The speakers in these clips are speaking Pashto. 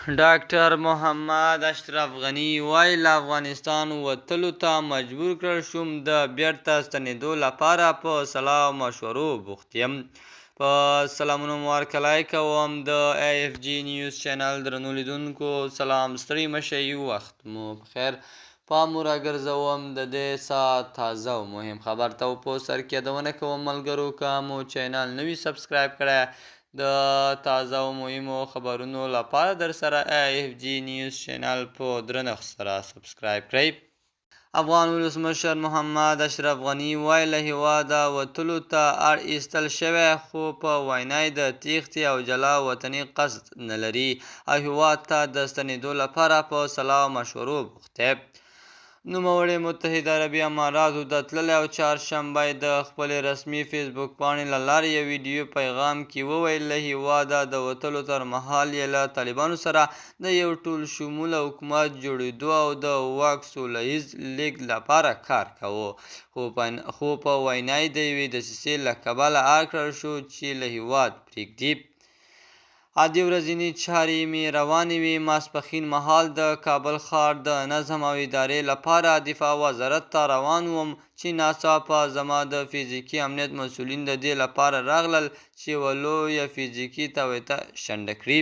ډاکټر محمد اشرف غني وایي له افغانستان وتلو ته مجبور کړل شوم، د بیرته ستنېدو لپاره په سلا او مشورو بوخت یم. په سلامونو مو هرکلی کوم د AFG نیوز چینل درنو لیدونکو. سلام، ستړي مه شئ، وخت مو بخیر. پام مو راګرځوم د دې ساعت تازه او مهم خبر ته په سر کې یادونه کوم ملګرو که مو چینل نوي سبسکرایب کړی د تازه او مهمو خبرونو لپاره در سره AFG نیوز چینل په درنښت سره سبسکرایب کړئ. افغان ولسمشر محمد اشرف غني وایي له هېواده وتلو ته اړ ایستل شوی، خو په وینا یې د تېښتې او جلا وطنۍ قصد نه لري او هېواد ته د ستنېدو لپاره په سلا او مشورو بوخت دی. نوموړي متحده عربي اماراتو ته تللی او چهارشنبه یې د خپلې رسمي فیسبوک پاڼې له لارې یو ویډیو پیغام کې وویل له هېواده د وتلو پر مهال یې له طالبانو سره د یو ټول شموله حکومت جوړېدو او د واک سوله ییز لیږد لپاره کار کاوه، خو په وینا یې د یوې دسیسې له کبله اړ کړل شو چې له هېواد پرېږدي. عادي ورځنۍ چارې مې روانې وې. ماسپښین مهال د کابل ښار د نظم او ادارې لپاره دفاع وزارت ته روان وم چې ناڅاپه زما د فزیکي امنیت مسؤلین د دې لپاره راغلل چې یوه لویه فزیکي توطیه شنډه کړي.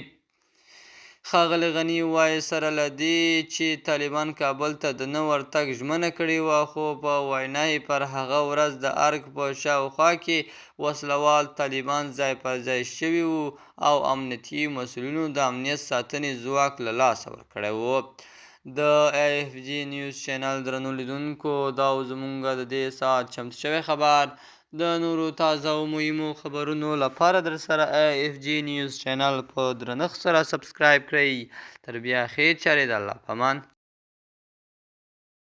ښاغلي غني وایي سره له دې چې طالبان کابل ته د نه ورتګ ژمنه کړې وه، خو په وینا یې پر هغه ورځ د ارګ په شاوخوا کې وسلوال طالبان ځای پر ځای شوي وو او امنیتي مسؤلینو د امنیت ساتنې ځواک له لاسه ورکړی و. د AFG نیوز چینل درنو لیدونکو، دا و زموږ د دې ساعت چمتو شوی خبر. د نورو تازه او مهمو خبرونو لپاره در سره AFG نیوز چینل په درنښت سره سبسکرایب کړئ. تر بیا خیر چارې، د الله په امان.